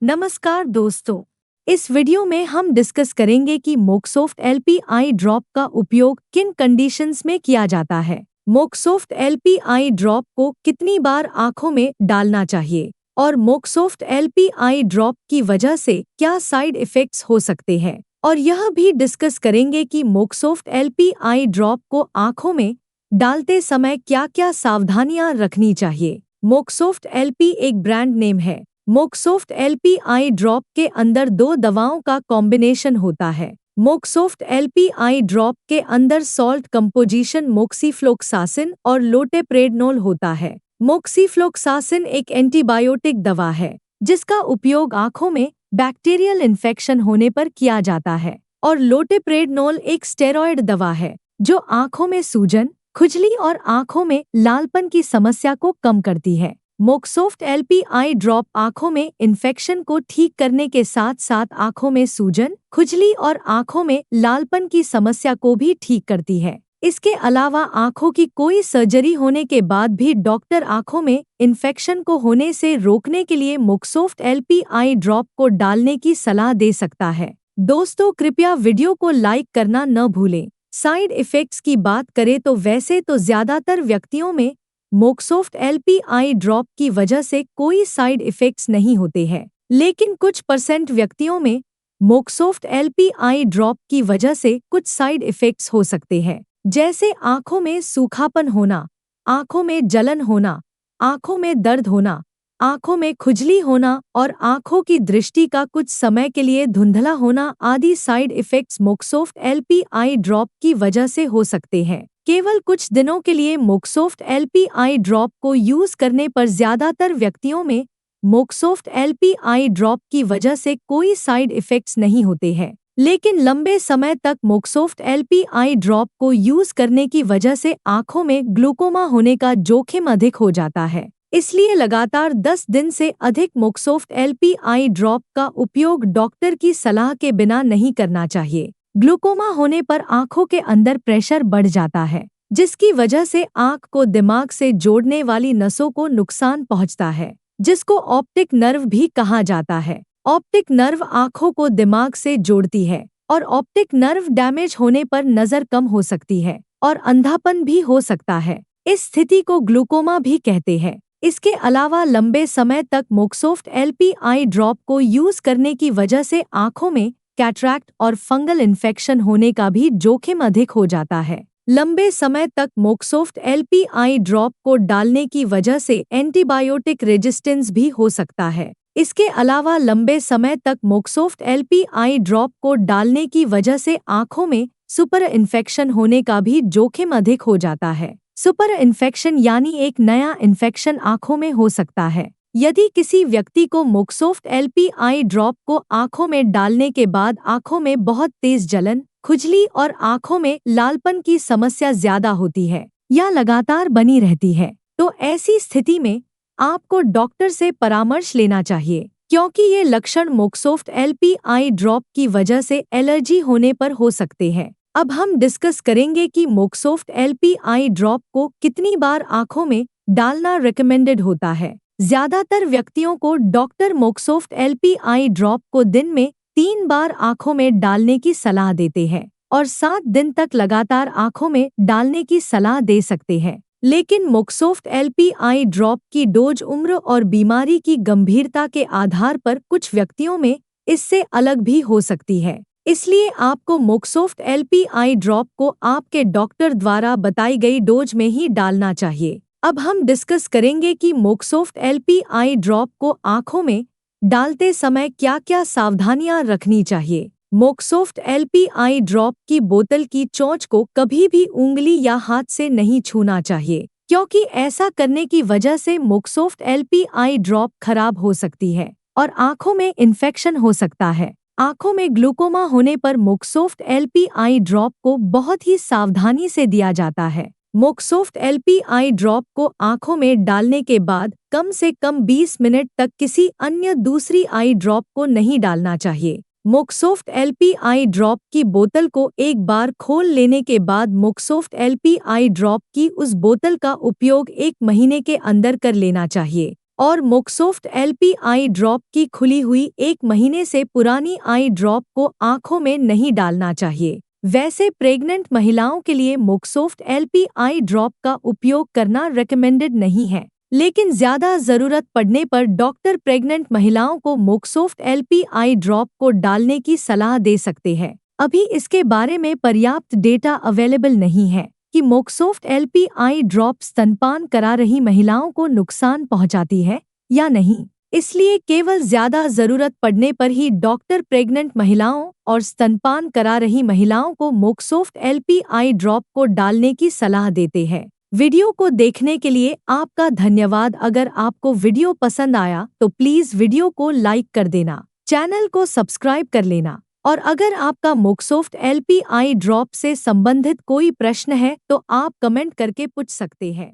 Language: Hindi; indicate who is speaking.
Speaker 1: नमस्कार दोस्तों। इस वीडियो में हम डिस्कस करेंगे कि मोक्सोफ्ट एलपी आई ड्रॉप का उपयोग किन कंडीशंस में किया जाता है। मोक्सोफ्ट एलपी आई ड्रॉप को कितनी बार आंखों में डालना चाहिए और मोक्सोफ्ट एलपी आई ड्रॉप की वजह से क्या साइड इफेक्ट्स हो सकते हैं, और यह भी डिस्कस करेंगे कि मोक्सोफ्ट एलपी आई ड्रॉप को आंखों में डालते समय क्या-क्या सावधानियां रखनी चाहिए। मोक्सोफ्ट एलपी एक ब्रांड नेम है। मोक्सोफ्ट एलपी आई ड्रॉप के अंदर दो दवाओं का कॉम्बिनेशन होता है। मोक्सोफ्ट एलपी आई ड्रॉप के अंदर सॉल्ट कंपोजिशन मोक्सीफ्लोक्सासिन और लोटेप्रेडनोल होता है। मोक्सीफ्लोक्सासिन एक एंटीबायोटिक दवा है जिसका उपयोग आंखों में बैक्टीरियल इन्फेक्शन होने पर किया जाता है, और लोटेप्रेडनोल एक स्टेरॉयड दवा है जो आंखों में सूजन, खुजली और आंखों में लालपन की समस्या को कम करती है। मोक्सोफ्ट एलपी आई ड्रॉप आंखों में इन्फेक्शन को ठीक करने के साथ साथ आंखों में सूजन, खुजली और आंखों में लालपन की समस्या को भी ठीक करती है। इसके अलावा आंखों की कोई सर्जरी होने के बाद भी डॉक्टर आंखों में इन्फेक्शन को होने से रोकने के लिए मोक्सोफ्ट एलपी आई ड्रॉप को डालने की सलाह दे सकता है। दोस्तों, कृपया वीडियो को लाइक करना न भूलें। साइड इफेक्ट्स की बात करें तो वैसे तो ज्यादातर व्यक्तियों में मोक्सोफ्ट एलपी आई ड्रॉप की वजह से कोई साइड इफेक्ट्स नहीं होते हैं, लेकिन कुछ % व्यक्तियों में मोक्सोफ्ट एलपी आई ड्रॉप की वजह से कुछ साइड इफेक्ट्स हो सकते हैं, जैसे आंखों में सूखापन होना, आंखों में जलन होना, आंखों में दर्द होना, आंखों में खुजली होना और आंखों की दृष्टि का कुछ समय के लिए धुंधला होना आदि साइड इफेक्ट्स मोक्सोफ्ट एलपी आई ड्रॉप की वजह से हो सकते हैं। केवल कुछ दिनों के लिए मोक्सोफ्ट एलपी आई ड्रॉप को यूज करने पर ज्यादातर व्यक्तियों में मोक्सोफ्ट एलपी आई ड्रॉप की वजह से कोई साइड इफेक्ट्स नहीं होते हैं, लेकिन लंबे समय तक मोक्सोफ्ट एलपी आई ड्रॉप को यूज करने की वजह से आंखों में ग्लूकोमा होने का जोखिम अधिक हो जाता है। इसलिए लगातार 10 दिन से अधिक मोक्सोफ्ट एलपी आई ड्रॉप का उपयोग डॉक्टर की सलाह के बिना नहीं करना चाहिए। ग्लूकोमा होने पर आंखों के अंदर प्रेशर बढ़ जाता है, जिसकी वजह से आंख को दिमाग से जोड़ने वाली नसों को नुकसान पहुंचता है, जिसको ऑप्टिक नर्व भी कहा जाता है। ऑप्टिक नर्व आंखों को दिमाग से जोड़ती है, और ऑप्टिक नर्व डैमेज होने पर नजर कम हो सकती है और अंधापन भी हो सकता है। इस स्थिति को ग्लूकोमा भी कहते हैं। इसके अलावा लंबे समय तक मोक्सोफ्ट एलपी आई ड्रॉप को यूज करने की वजह से आंखों में कैटरैक्ट और फंगल इन्फेक्शन होने का भी जोखिम अधिक हो जाता है। लंबे समय तक मोक्सोफ्ट एलपी आई ड्रॉप को डालने की वजह से एंटीबायोटिक रेजिस्टेंस भी हो सकता है। इसके अलावा लंबे समय तक मोक्सोफ्ट एलपी आई ड्रॉप को डालने की वजह से आंखों में सुपर इन्फेक्शन होने का भी जोखिम अधिक हो जाता है। सुपर इन्फेक्शन यानी एक नया इन्फेक्शन आंखों में हो सकता है। यदि किसी व्यक्ति को मोक्सोफ्ट एलपी आई ड्रॉप को आंखों में डालने के बाद आंखों में बहुत तेज जलन, खुजली और आंखों में लालपन की समस्या ज्यादा होती है या लगातार बनी रहती है, तो ऐसी स्थिति में आपको डॉक्टर से परामर्श लेना चाहिए, क्योंकि ये लक्षण मोक्सोफ्ट एलपी आई ड्रॉप की वजह से एलर्जी होने पर हो सकते हैं। अब हम डिस्कस करेंगे कि मोक्सोफ्ट एलपी आई ड्रॉप को कितनी बार आंखों में डालना रिकमेंडेड होता है। ज्यादातर व्यक्तियों को डॉक्टर मोक्सोफ्ट एलपी आई ड्रॉप को दिन में 3 बार आंखों में डालने की सलाह देते हैं और 7 दिन तक लगातार आंखों में डालने की सलाह दे सकते हैं। लेकिन मोक्सोफ्ट एलपी आई ड्रॉप की डोज उम्र और बीमारी की गंभीरता के आधार पर कुछ व्यक्तियों में इससे अलग भी हो सकती है। इसलिए आपको मोक्सोफ्ट एलपी आई ड्रॉप को आपके डॉक्टर द्वारा बताई गई डोज में ही डालना चाहिए। अब हम डिस्कस करेंगे कि मोक्सोफ्ट एलपी आई ड्रॉप को आंखों में डालते समय क्या-क्या सावधानियां रखनी चाहिए। मोक्सोफ्ट एलपी आई ड्रॉप की बोतल की चोंच को कभी भी उंगली या हाथ से नहीं छूना चाहिए, क्योंकि ऐसा करने की वजह से मोक्सोफ्ट एलपी आई ड्रॉप खराब हो सकती है और आंखों में इन्फेक्शन हो सकता है। आंखों में ग्लूकोमा होने पर मोक्सोफ्ट एलपी आई ड्रॉप को बहुत ही सावधानी से दिया जाता है। मोक्सोफ्ट एलपी आई ड्रॉप को आंखों में डालने के बाद कम से कम 20 मिनट तक किसी अन्य दूसरी आई ड्रॉप को नहीं डालना चाहिए। मोक्सोफ्ट एलपी आई ड्रॉप की बोतल को एक बार खोल लेने के बाद मोक्सोफ्ट एलपी आई ड्रॉप की उस बोतल का उपयोग 1 महीने के अंदर कर लेना चाहिए। और मोक्सोफ्ट एलपी आई ड्रॉप की खुली हुई 1 महीने से पुरानी आई ड्रॉप को आंखों में नहीं डालना चाहिए। वैसे प्रेग्नेंट महिलाओं के लिए मोक्सोफ्ट एलपी आई ड्रॉप का उपयोग करना रिकमेंडेड नहीं है, लेकिन ज्यादा जरूरत पड़ने पर डॉक्टर प्रेग्नेंट महिलाओं को मोक्सोफ्ट एलपी आई ड्रॉप को डालने की सलाह दे सकते हैं। अभी इसके बारे में पर्याप्त डेटा अवेलेबल नहीं है कि मोक्सोफ्ट एलपी आई ड्रॉप स्तनपान करा रही महिलाओं को नुकसान पहुंचाती है या नहीं। इसलिए केवल ज्यादा जरूरत पड़ने पर ही डॉक्टर प्रेग्नेंट महिलाओं और स्तनपान करा रही महिलाओं को मोक्सोफ्ट एलपी आई ड्रॉप को डालने की सलाह देते हैं। वीडियो को देखने के लिए आपका धन्यवाद। अगर आपको वीडियो पसंद आया तो प्लीज वीडियो को लाइक कर देना, चैनल को सब्सक्राइब कर लेना, और अगर आपका मोक्सोफ्ट एलपी आई ड्रॉप से संबंधित कोई प्रश्न है तो आप कमेंट करके पूछ सकते हैं।